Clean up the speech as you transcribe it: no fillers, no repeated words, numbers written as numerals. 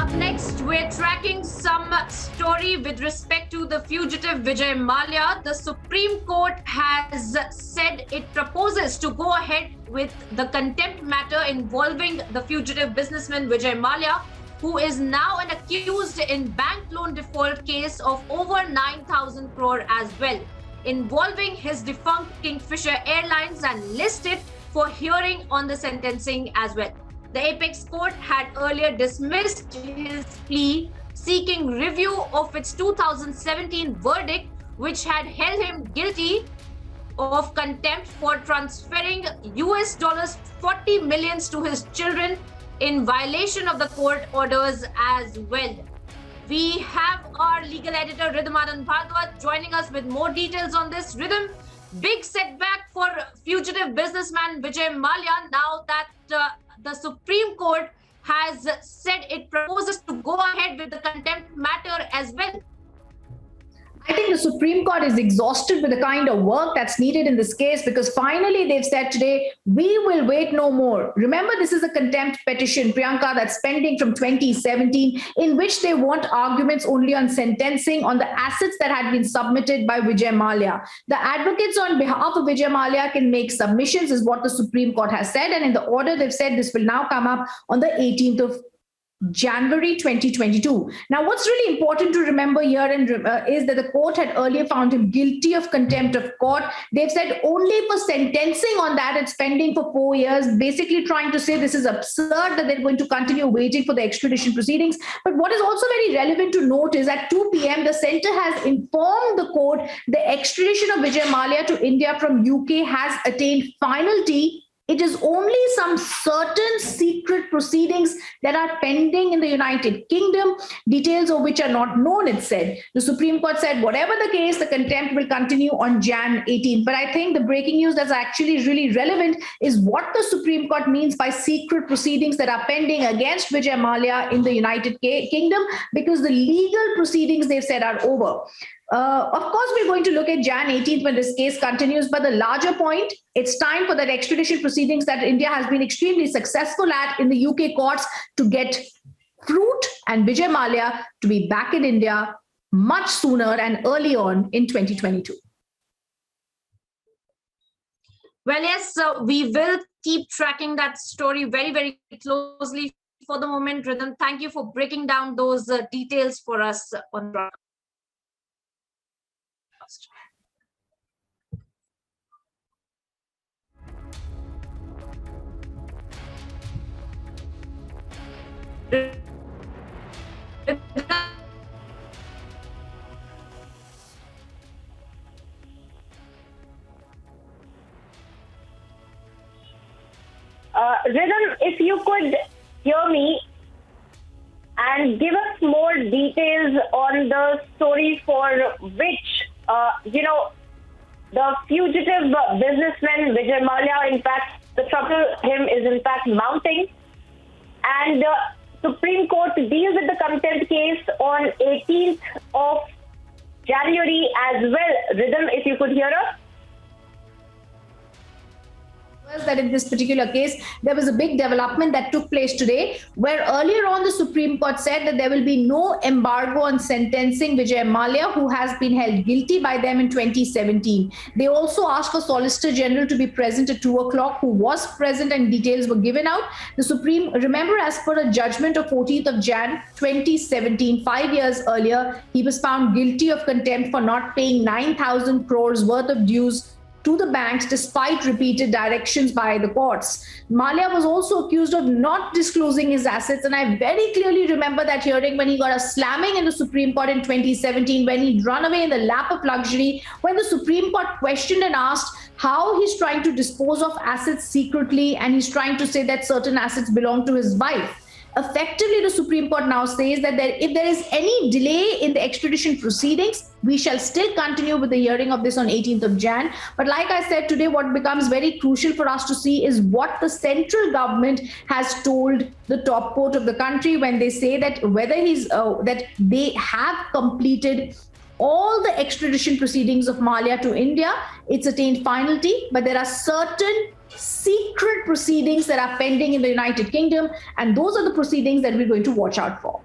Up next, we're tracking some story with respect to the fugitive Vijay Mallya. The Supreme Court has said it proposes to go ahead with the contempt matter involving the fugitive businessman Vijay Mallya, who is now an accused in bank loan default case of over 9,000 crore as well, involving his defunct Kingfisher Airlines, and listed for hearing on the sentencing as well. The Apex Court had earlier dismissed his plea, seeking review of its 2017 verdict, which had held him guilty of contempt for transferring US $40 million to his children in violation of the court orders as well. We have our legal editor Rhythm Anand Bhardwaj joining us with more details on this. Rhythm, big setback for fugitive businessman Vijay Mallya now that the Supreme Court has said it proposes to go ahead with the contempt matter as well. I think the Supreme Court is exhausted with the kind of work that's needed in this case, because finally they've said today, we will wait no more. Remember, this is a contempt petition, Priyanka, that's pending from 2017, in which they want arguments only on sentencing on the assets that had been submitted by Vijay Mallya. The advocates on behalf of Vijay Mallya can make submissions, is what the Supreme Court has said. And in the order, they've said this will now come up on the 18th of January 2022. Now, what's really important to remember here is that the court had earlier found him guilty of contempt of court. They've said only for sentencing on that, it's pending for 4 years, basically trying to say this is absurd that they're going to continue waiting for the extradition proceedings. But what is also very relevant to note is at 2 p.m., the center has informed the court the extradition of Vijay Mallya to India from UK has attained finality. It is only some certain secret proceedings that are pending in the United Kingdom, details of which are not known, it said. The Supreme Court said, whatever the case, the contempt will continue on Jan 18. But I think the breaking news that's actually really relevant is what the Supreme Court means by secret proceedings that are pending against Vijay Mallya in the United Kingdom, because the legal proceedings, they've said, are over. Of course, we're going to look at Jan 18th when this case continues, but the larger point, it's time for that extradition proceedings that India has been extremely successful at in the UK courts to get fruit, and Vijay Mallya to be back in India much sooner and early on in 2022. Well, yes, we will keep tracking that story very, very closely. For the moment, Rhythm, thank you for breaking down those details for us on broadcast. Rhythm, if you could hear me and give us more details on the story for which, the fugitive businessman Vijay Mallya, in fact, the trouble him is in fact mounting. And the Supreme Court deals with the contempt case on 18th of January as well. Rhythm, if you could hear us. That in this particular case, there was a big development that took place today, where earlier on the Supreme Court said that there will be no embargo on sentencing Vijay Mallya, who has been held guilty by them in 2017. They also asked for Solicitor General to be present at 2 o'clock, who was present, and details were given out. The Supreme, remember, as per a judgment of 14th of Jan 2017, 5 years earlier, he was found guilty of contempt for not paying 9,000 crores worth of dues to the banks despite repeated directions by the courts. Mallya was also accused of not disclosing his assets, and I very clearly remember that hearing when he got a slamming in the Supreme Court in 2017, when he'd run away in the lap of luxury, when the Supreme Court questioned and asked how he's trying to dispose of assets secretly, and he's trying to say that certain assets belong to his wife. Effectively, the Supreme Court now says that if there is any delay in the extradition proceedings, we shall still continue with the hearing of this on 18th of Jan. But like I said today, what becomes very crucial for us to see is what the central government has told the top court of the country when they say that whether that they have completed all the extradition proceedings of Mallya to India. It's attained finality, but there are certain secret proceedings that are pending in the United Kingdom, and those are the proceedings that we're going to watch out for.